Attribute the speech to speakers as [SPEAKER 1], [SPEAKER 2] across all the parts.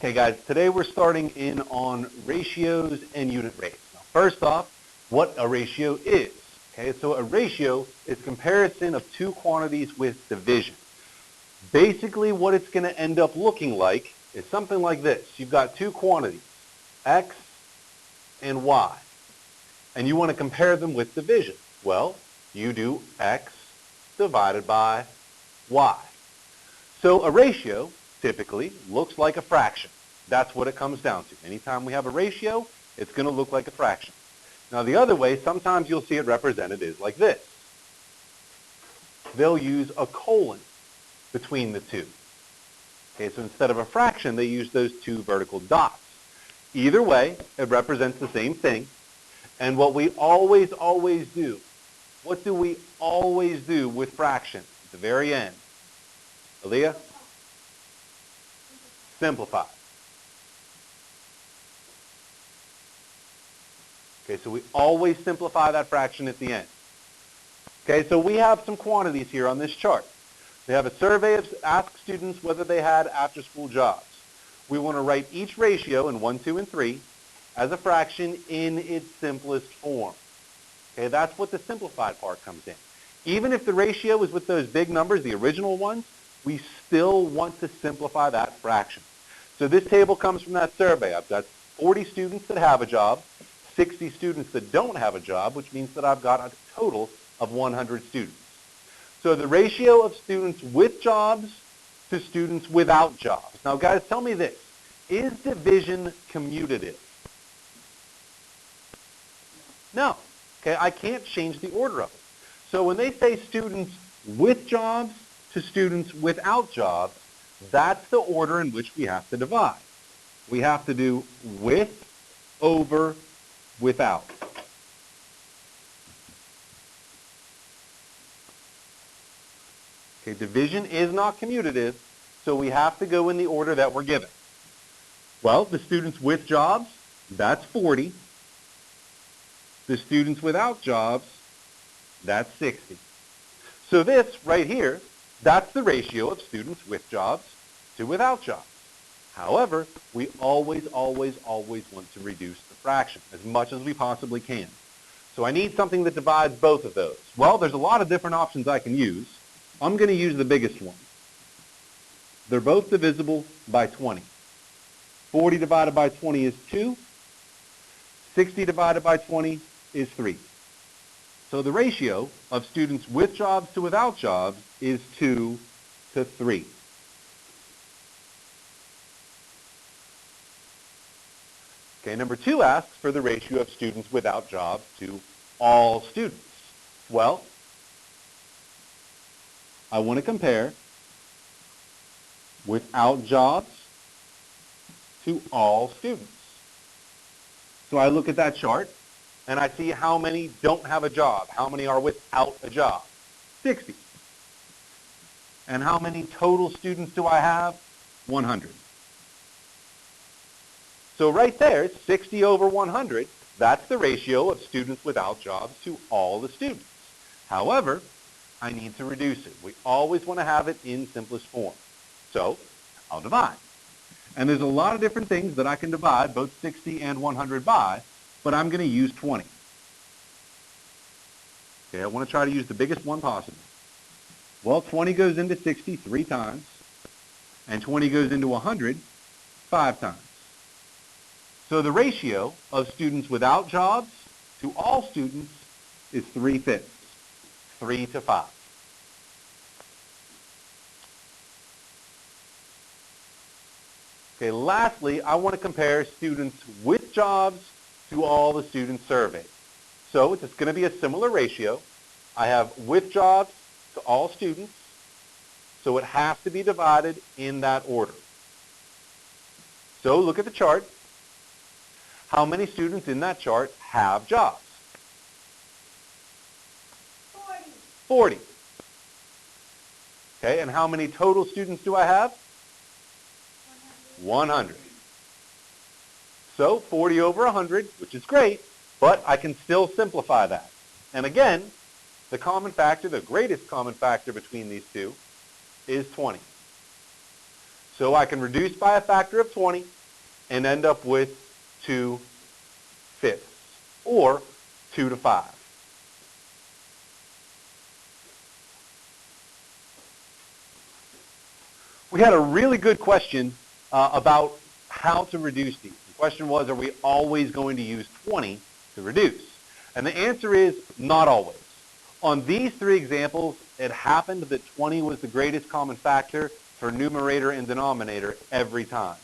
[SPEAKER 1] Okay guys, today we're starting in on ratios and unit rates. Now first off, what a ratio is. Okay, so a ratio is comparison of two quantities with division. Basically what it's going to end up looking like is something like this. You've got two quantities, x and y, and you want to compare them with division. Well, you do x divided by y. So a ratio typically looks like a fraction. That's what it comes down to. Anytime we have a ratio, it's going to look like a fraction. Now the other way, sometimes you'll see it represented is like this. They'll use a colon between the two. Okay, so instead of a fraction, they use those two vertical dots. Either way, it represents the same thing. And what we always do, what do we always do with fractions at the very end? Aaliyah? Simplify. Okay, so we always simplify that fraction at the end. Okay, so we have some quantities here on this chart. They have a survey of asked students whether they had after-school jobs. We want to write each ratio in 1, 2, and 3 as a fraction in its simplest form. Okay, that's what the simplified part comes in. Even if the ratio is with those big numbers, the original ones, we still want to simplify that fraction. So this table comes from that survey. I've got 40 students that have a job, 60 students that don't have a job, which means that I've got a total of 100 students. So the ratio of students with jobs to students without jobs. Now guys, tell me this. Is division commutative? No. Okay, I can't change the order of it. So when they say students with jobs to students without jobs, that's the order in which we have to divide. We have to do with over without. Okay, division is not commutative, so we have to go in the order that we're given. Well, the students with jobs, that's 40. The students without jobs, that's 60. So this right here, that's the ratio of students with jobs to without jobs. However, we always want to reduce the fraction as much as we possibly can. So I need something that divides both of those. Well, there's a lot of different options I can use. I'm going to use the biggest one. They're both divisible by 20. 40 divided by 20 is 2. 60 divided by 20 is 3. So the ratio of students with jobs to without jobs is 2 to 3. Okay, number 2 asks for the ratio of students without jobs to all students. Well, I want to compare without jobs to all students. So I look at that chart and I see how many don't have a job. How many are without a job? 60. And how many total students do I have? 100. So right there, 60 over 100, that's the ratio of students without jobs to all the students. However, I need to reduce it. We always want to have it in simplest form. So I'll divide. And there's a lot of different things that I can divide both 60 and 100 by, but I'm going to use 20. Okay, I want to try to use the biggest one possible. Well, 20 goes into 60 3 times, and 20 goes into 100 5 times. So the ratio of students without jobs to all students is 3/5, 3 to 5. Okay, lastly, I want to compare students with jobs to all the students surveyed. So it's going to be a similar ratio. I have with jobs to all students, so it has to be divided in that order. So look at the chart. How many students in that chart have jobs? 40. Okay, and how many total students do I have? 100. So 40 over 100, which is great, but I can still simplify that. And again, the common factor, the greatest common factor between these two, is 20. So I can reduce by a factor of 20 and end up with 2/5, or 2 to 5. We had a really good question about how to reduce these. The question was, are we always going to use 20 to reduce? And the answer is not always. On these three examples, it happened that 20 was the greatest common factor for numerator and denominator every time.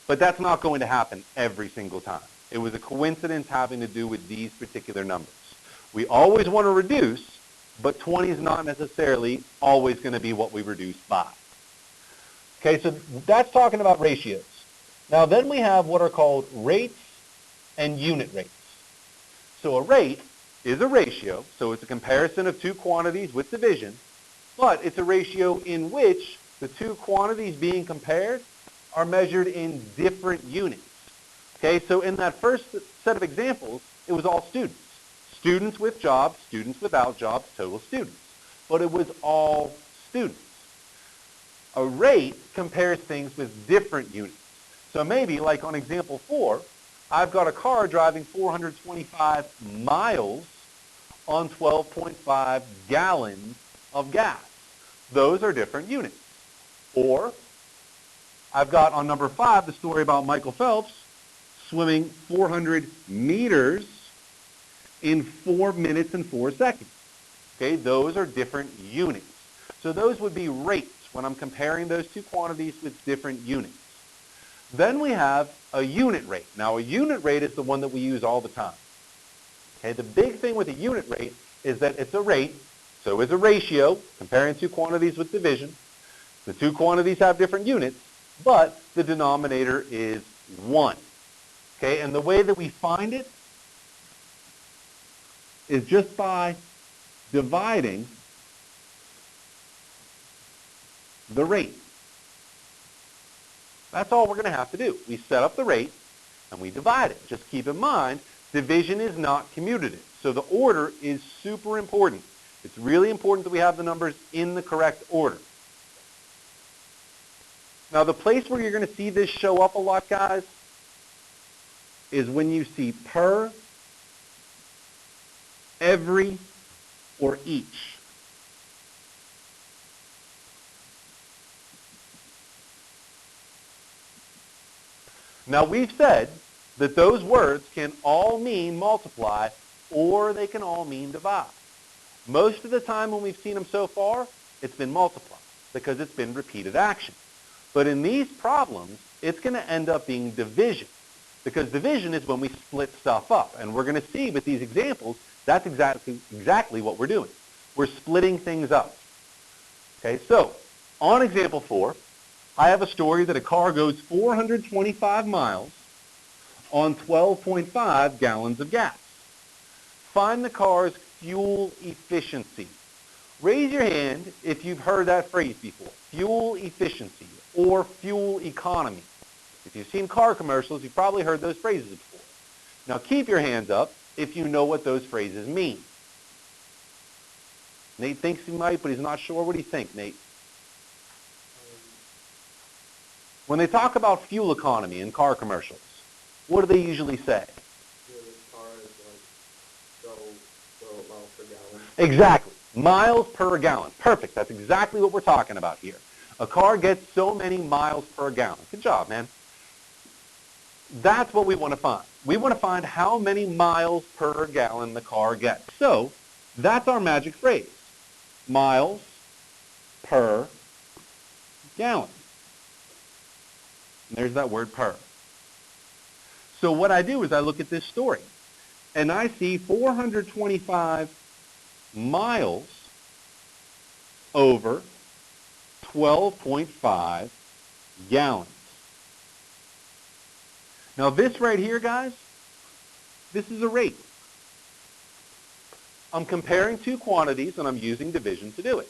[SPEAKER 1] But that's not going to happen every single time. It was a coincidence having to do with these particular numbers. We always want to reduce, but 20 is not necessarily always going to be what we reduce by. Okay, so that's talking about ratios. Now then we have what are called rates and unit rates. So a rate is a ratio, so it's a comparison of two quantities with division, but it's a ratio in which the two quantities being compared are measured in different units. Okay, so in that first set of examples, it was all students. Students with jobs, students without jobs, total students. But it was all students. A rate compares things with different units. So maybe, like on example 4, I've got a car driving 425 miles on 12.5 gallons of gas. Those are different units. Or I've got on number 5 the story about Michael Phelps swimming 400 meters in 4 minutes and 4 seconds. Okay, those are different units. So those would be rates when I'm comparing those two quantities with different units. Then we have a unit rate. Now a unit rate is the one that we use all the time. Okay, the big thing with a unit rate is that it's a rate, so it's a ratio, comparing two quantities with division. The two quantities have different units, but the denominator is 1. Okay, and the way that we find it is just by dividing the rate. That's all we're going to have to do. We set up the rate and we divide it. Just keep in mind, division is not commutative. So the order is super important. It's really important that we have the numbers in the correct order. Now the place where you're going to see this show up a lot, guys, is when you see per, every, or each. Now we've said that those words can all mean multiply or they can all mean divide. Most of the time when we've seen them so far, it's been multiply because it's been repeated action. But in these problems, it's going to end up being division because division is when we split stuff up. And we're going to see with these examples, that's exactly what we're doing. We're splitting things up. Okay, so on example 4, I have a story that a car goes 425 miles on 12.5 gallons of gas. Find the car's fuel efficiency. Raise your hand if you've heard that phrase before, fuel efficiency or fuel economy. If you've seen car commercials, you've probably heard those phrases before. Now keep your hands up if you know what those phrases mean. Nate thinks he might, but he's not sure. What do you think, Nate? When they talk about fuel economy in car commercials, what do they usually say?
[SPEAKER 2] Yeah, the car is like so miles per gallon.
[SPEAKER 1] Exactly. Miles per gallon. Perfect. That's exactly what we're talking about here. A car gets so many miles per gallon. Good job, man. That's what we want to find. We want to find how many miles per gallon the car gets. So that's our magic phrase. Miles per gallon. And there's that word per. So what I do is I look at this story, and I see 425 miles over 12.5 gallons. Now this right here, guys, this is a rate. I'm comparing two quantities, and I'm using division to do it.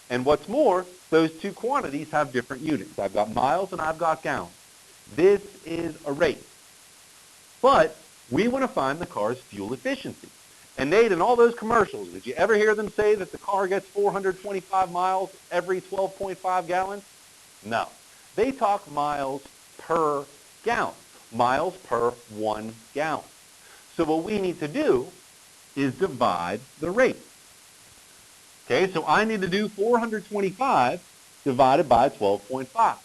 [SPEAKER 1] And what's more, those two quantities have different units. I've got miles and I've got gallons. This is a rate. But we want to find the car's fuel efficiency. And Nate, in all those commercials, did you ever hear them say that the car gets 425 miles every 12.5 gallons? No. They talk miles per gallon, miles per 1 gallon. So what we need to do is divide the rate. Okay, so I need to do 425 divided by 12.5.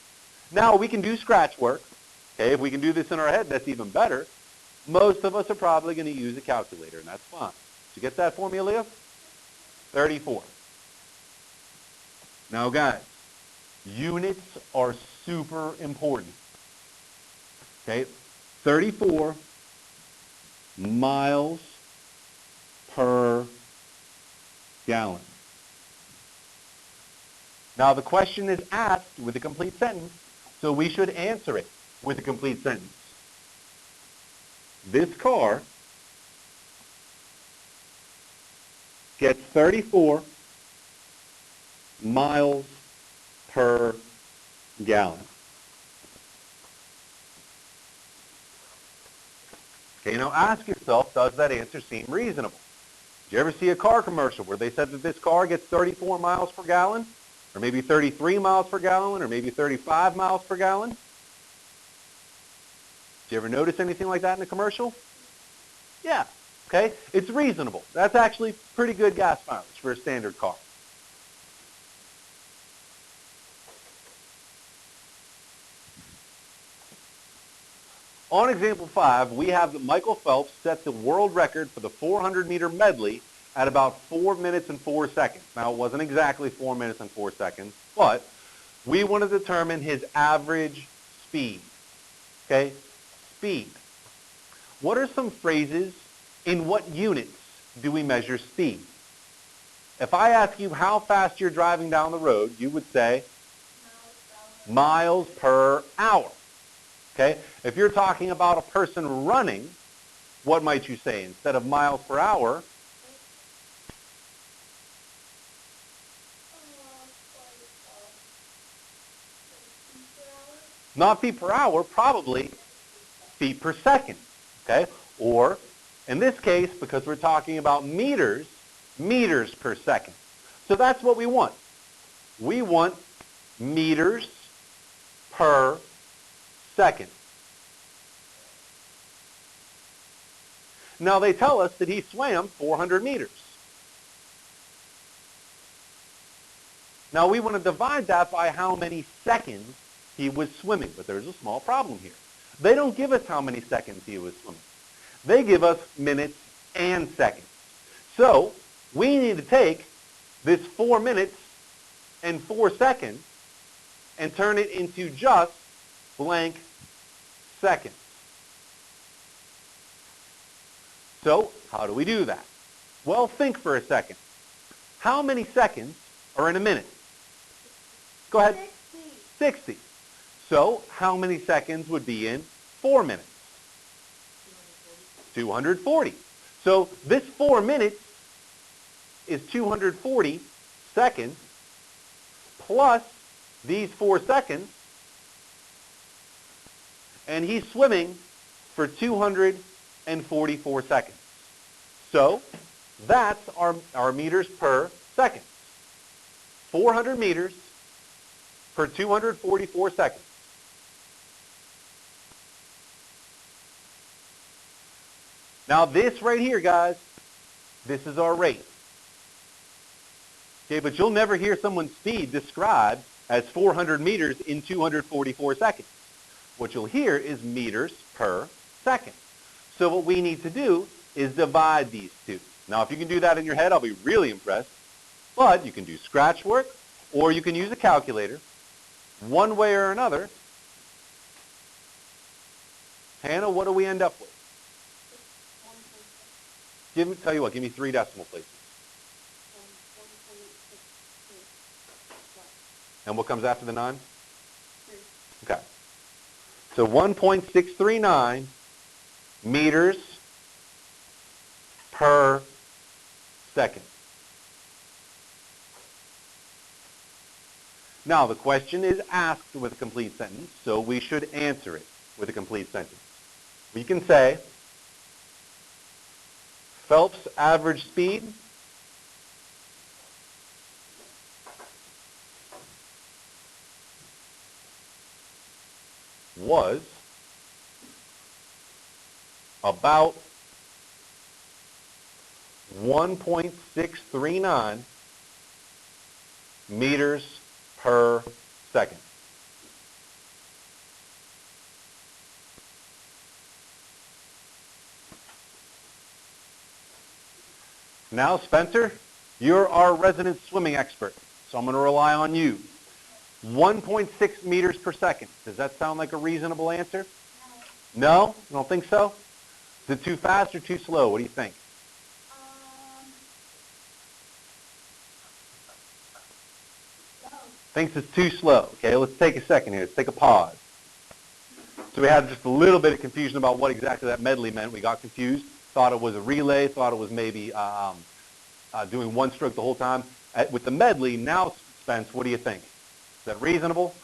[SPEAKER 1] Now we can do scratch work. Okay, if we can do this in our head, that's even better. Most of us are probably going to use a calculator, and that's fine. Did you get that for me, Leah? 34. Now, guys, units are super important. Okay, 34 miles per gallon. Now, the question is asked with a complete sentence, so we should answer it with a complete sentence. This car gets 34 miles per gallon. Okay, now ask yourself, does that answer seem reasonable? Did you ever see a car commercial where they said that this car gets 34 miles per gallon? Or maybe 33 miles per gallon? Or maybe 35 miles per gallon? Did you ever notice anything like that in a commercial? Yeah, okay, it's reasonable. That's actually pretty good gas mileage for a standard car. On example 5, we have that Michael Phelps set the world record for the 400-meter medley at about 4 minutes and 4 seconds. Now, it wasn't exactly 4 minutes and 4 seconds, but we want to determine his average speed. Okay? Speed. What are some phrases, in what units do we measure speed? If I ask you how fast you're driving down the road, you would say miles per hour. Okay? If you're talking about a person running, what might you say? Instead of miles per hour, not feet per hour, probably feet per second. Okay? Or, in this case, because we're talking about meters, meters per second. So that's what we want. We want meters per second. Now they tell us that he swam 400 meters. Now we want to divide that by how many seconds he was swimming, but there's a small problem here. They don't give us how many seconds he was swimming. They give us minutes and seconds. So we need to take this 4 minutes and 4 seconds and turn it into just blank seconds. So how do we do that? Well, think for a second. How many seconds are in a minute? Go ahead. 60. So how many seconds would be in 4 minutes? 240. So this 4 minutes is 240 seconds plus these 4 seconds, and he's swimming for 244 seconds. So that's our meters per second. 400 meters per 244 seconds. Now this right here, guys, this is our rate. Okay, but you'll never hear someone's speed described as 400 meters in 244 seconds. What you'll hear is meters per second. So what we need to do is divide these two. Now if you can do that in your head, I'll be really impressed. But you can do scratch work, or you can use a calculator. One way or another, Hannah, what do we end up with? Tell you what, give me 3 decimal places. And what comes after the 9? Okay. So 1.639 meters per second. Now, the question is asked with a complete sentence, so we should answer it with a complete sentence. We can say, Phelps' average speed was about 1.639 meters per second. Now, Spencer, you're our resident swimming expert, so I'm going to rely on you. 1.6 meters per second. Does that sound like a reasonable answer? No? You don't think so? Is it too fast or too slow? What do you think? Thinks it's too slow. Okay, let's take a second here. Let's take a pause. So we had just a little bit of confusion about what exactly that medley meant. We got confused, thought it was a relay, thought it was maybe doing one stroke the whole time. With the medley, now, Spence, what do you think? Is that reasonable?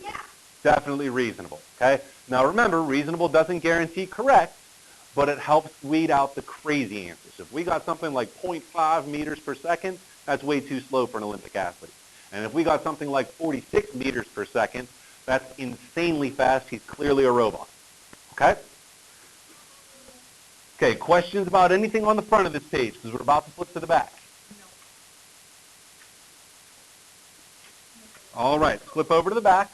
[SPEAKER 3] Yeah.
[SPEAKER 1] Definitely reasonable, okay? Now remember, reasonable doesn't guarantee correct, but it helps weed out the crazy answers. If we got something like 0.5 meters per second, that's way too slow for an Olympic athlete. And if we got something like 46 meters per second, that's insanely fast. He's clearly a robot, okay? Okay, questions about anything on the front of this page, because we're about to flip to the back. All right, flip over to the back.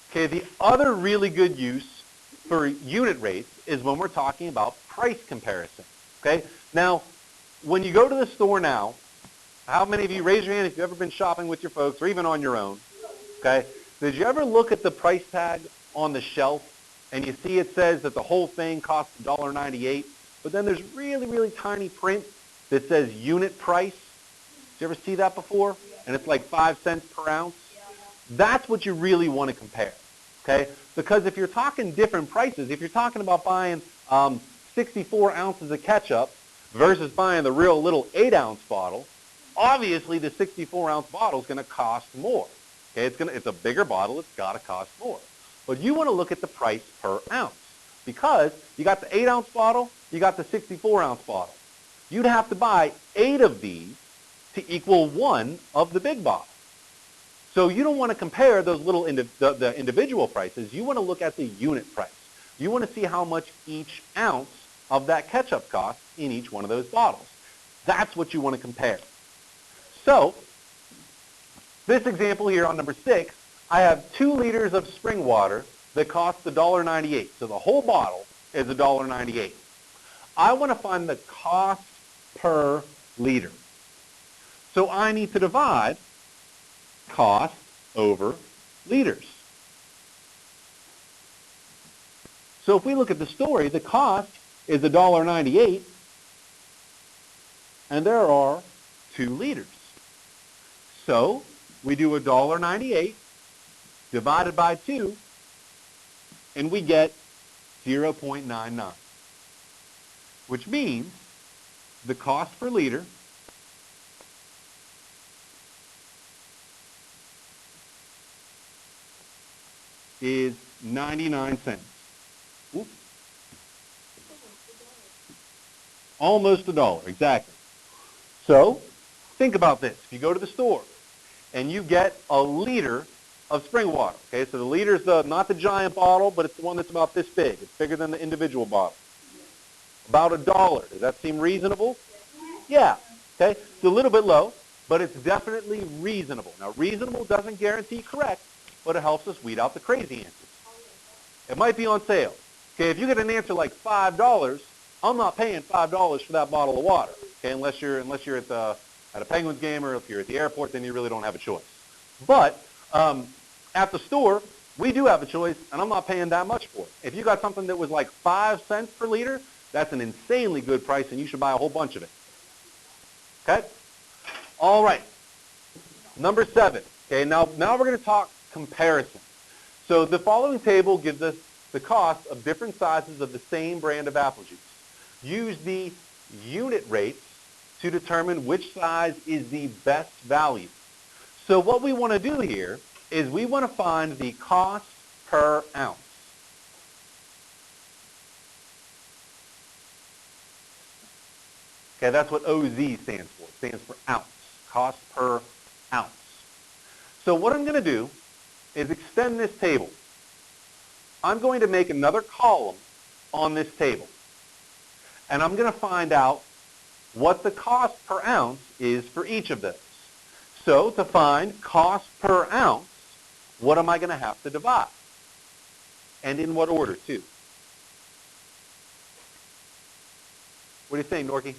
[SPEAKER 1] Okay, the other really good use for unit rates is when we're talking about price comparison, okay? Now, when you go to the store now, how many of you, raise your hand if you've ever been shopping with your folks or even on your own, okay? Did you ever look at the price tag on the shelf and you see it says that the whole thing costs $1.98, but then there's really, really tiny print that says unit price? Did you ever see that before? And it's like 5 cents per ounce? That's what you really want to compare, okay? Because if you're talking different prices, if you're talking about buying 64 ounces of ketchup versus buying the real little 8-ounce bottle, obviously the 64-ounce bottle is going to cost more. Okay, it's a bigger bottle, it's got to cost more. But you want to look at the price per ounce because you got the 8-ounce bottle, you got the 64-ounce bottle. You'd have to buy 8 of these to equal 1 of the big bottle. So you don't want to compare those little the individual prices. You want to look at the unit price. You want to see how much each ounce of that ketchup costs in each one of those bottles. That's what you want to compare. So this example here on number 6, I have 2 liters of spring water that costs $1.98. So the whole bottle is $1.98. I want to find the cost per liter. So I need to divide cost over liters. So if we look at the story, the cost is $1.98, and there are 2 liters. So we do $1.98 divided by 2, and we get 0.99, which means the cost per liter is 99 cents. Oops. Almost $1, exactly. So think about this. If you go to the store and you get a liter of spring water, okay, so the liter is not the giant bottle, but it's the one that's about this big. It's bigger than the individual bottle. About $1. Does that seem reasonable? Yeah. Okay. It's a little bit low, but it's definitely reasonable. Now, reasonable doesn't guarantee correct, but it helps us weed out the crazy answers. It might be on sale. Okay, if you get an answer like $5, I'm not paying $5 for that bottle of water. Okay, unless you're at a Penguins game or if you're at the airport, then you really don't have a choice. But at the store, we do have a choice, and I'm not paying that much for it. If you got something that was like 5 cents per liter, that's an insanely good price, and you should buy a whole bunch of it. Okay? All right. Number 7. Okay, now we're going to talk comparison. So the following table gives us the cost of different sizes of the same brand of apple juice. Use the unit rates to determine which size is the best value. So what we want to do here is we want to find the cost per ounce. Okay, that's what OZ stands for. It stands for ounce, cost per ounce. So what I'm going to do is extend this table. I'm going to make another column on this table. And I'm going to find out what the cost per ounce is for each of those. So to find cost per ounce, what am I going to have to divide? And in what order, too? What do you think, Norky?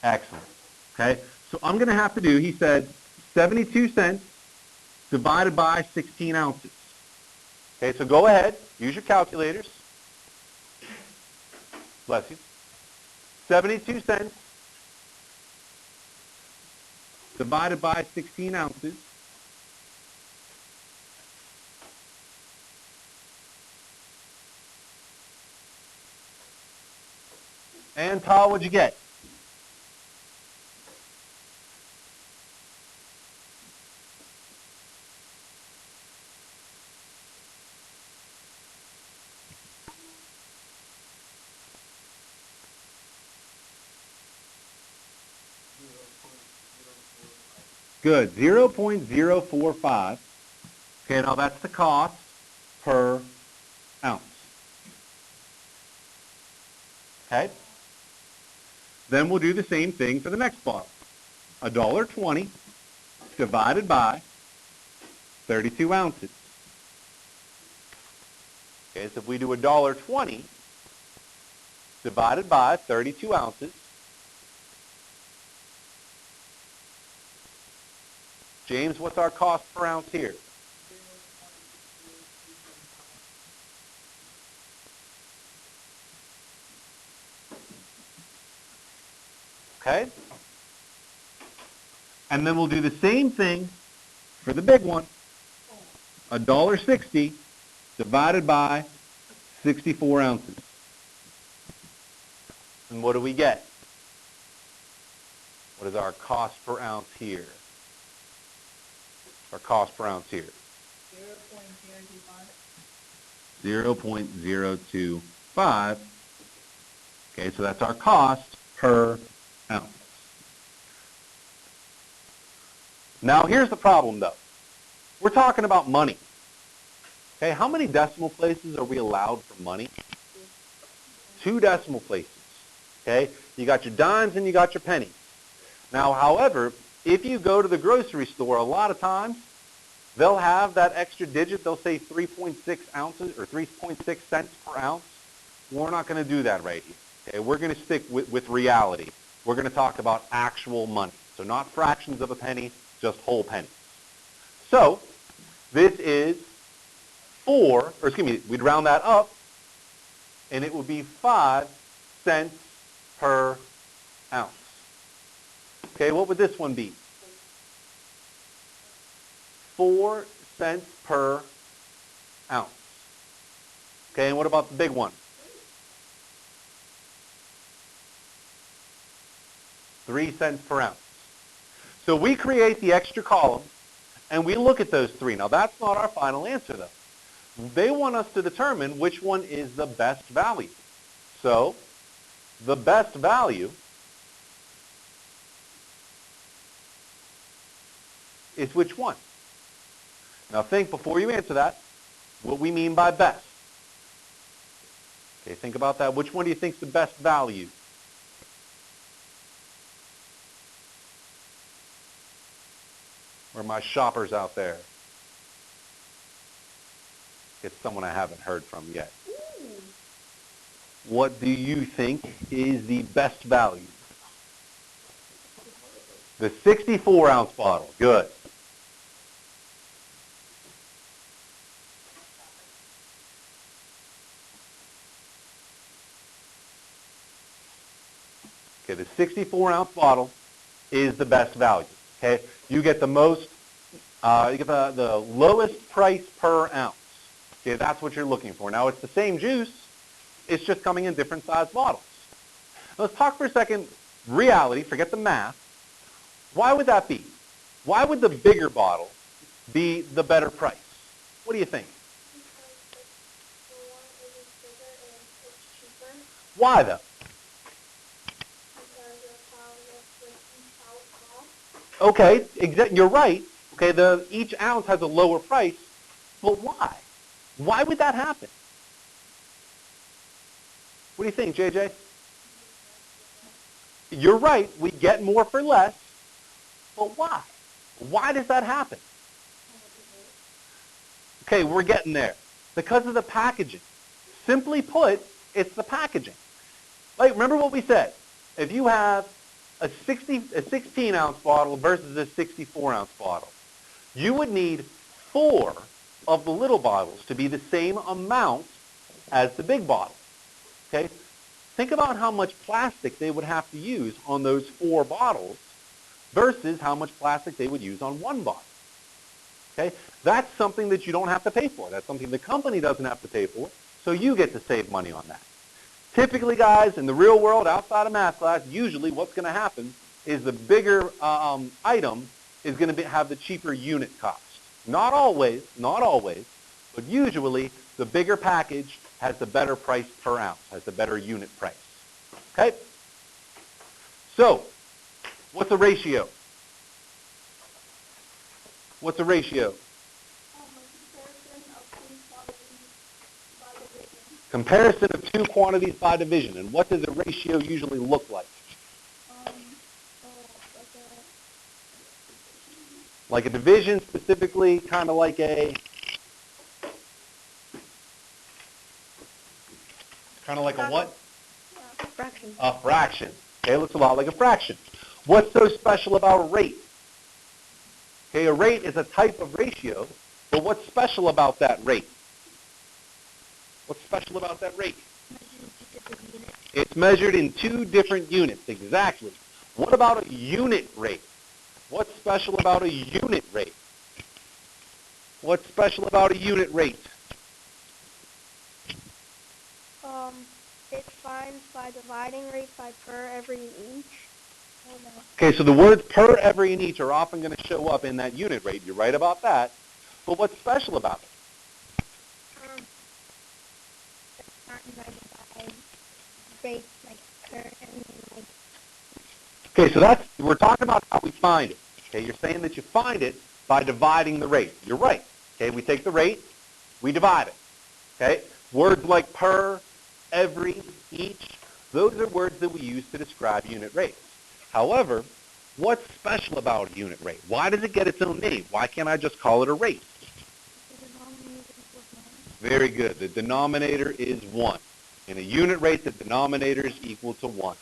[SPEAKER 1] Excellent. Okay, so I'm going to have to do, he said, 72 cents divided by 16 ounces. Okay, so go ahead, use your calculators. Bless you. 72 cents divided by 16 ounces. And Tal, what'd you get? Good, 0.045. Okay, now that's the cost per ounce. Okay? Then we'll do the same thing for the next bottle. $1.20 divided by 32 ounces. Okay, so if we do $1.20 divided by 32 ounces, James, what's our cost per ounce here? Okay? And then we'll do the same thing for the big one. $1.60 divided by 64 ounces. And what do we get? What is our cost per ounce here? Our cost per ounce here? 0.025. Okay, so that's our cost per ounce. Now here's the problem though. We're talking about money. Okay, how many decimal places are we allowed for money? 2 decimal places. Okay, you got your dimes and you got your pennies. Now, however, if you go to the grocery store, a lot of times they'll have that extra digit. They'll say 3.6 ounces or 3.6 cents per ounce. We're not going to do that right here. Okay, we're going to stick with reality. We're going to talk about actual money. So not fractions of a penny, just whole pennies. So this is we'd round that up, and it would be 5 cents per ounce. Okay, what would this one be? 4 cents per ounce. Okay, and what about the big one? 3 cents per ounce. So we create the extra column, and we look at those 3. Now, that's not our final answer, though. They want us to determine which one is the best value. So the best value is which one? Now think before you answer that, what we mean by best. Okay, think about that. Which one do you think is the best value? Where are my shoppers out there? It's someone I haven't heard from yet. What do you think is the best value? The 64-ounce bottle. Good. Okay, the 64-ounce bottle is the best value. Okay, you get the most, you get the lowest price per ounce. Okay, that's what you're looking for. Now, it's the same juice. It's just coming in different size bottles. Let's talk for a second reality. Forget the math. Why would that be? Why would the bigger bottle be the better price? What do you think? Why, though? Okay, you're right. Okay, each ounce has a lower price, but why? Why would that happen? What do you think, JJ? You're right. We get more for less, but why? Why does that happen? Okay, we're getting there. Because of the packaging. Simply put, it's the packaging. Like, remember what we said. If you have a 16-ounce bottle versus a 64-ounce bottle, you would need 4 of the little bottles to be the same amount as the big bottle. Okay? Think about how much plastic they would have to use on those 4 bottles versus how much plastic they would use on 1 bottle. Okay? That's something that you don't have to pay for. That's something the company doesn't have to pay for, so you get to save money on that. Typically, guys, in the real world, outside of math class, usually what's going to happen is the bigger item is going to have the cheaper unit cost. Not always, but usually the bigger package has the better price per ounce, has the better unit price. Okay? So, what's the ratio? What's the ratio? Comparison of 2 quantities by division. And what does a ratio usually look like? Like a division, specifically kind of like a what?
[SPEAKER 3] Fraction.
[SPEAKER 1] A fraction. Okay, it looks a lot like a fraction. What's so special about a rate? Okay, a rate is a type of ratio, but what's special about that rate? What's special about that rate? It's measured in 2 different units, exactly. What about a unit rate? What's special about a unit rate? What's special about a unit rate?
[SPEAKER 3] It finds by dividing rate by per, every, and each.
[SPEAKER 1] Okay, so the words per, every, and each are often going to show up in that unit rate. You're right about that. But what's special about it?
[SPEAKER 3] It's not divided by rate, like per, and like.
[SPEAKER 1] Okay, so we're talking about how we find it. Okay, you're saying that you find it by dividing the rate. You're right. Okay, we take the rate, we divide it. Okay, words like per, every, each, those are words that we use to describe unit rates. However, what's special about a unit rate? Why does it get its own name? Why can't I just call it a rate? Very good. The denominator is 1. In a unit rate, the denominator is equal to 1.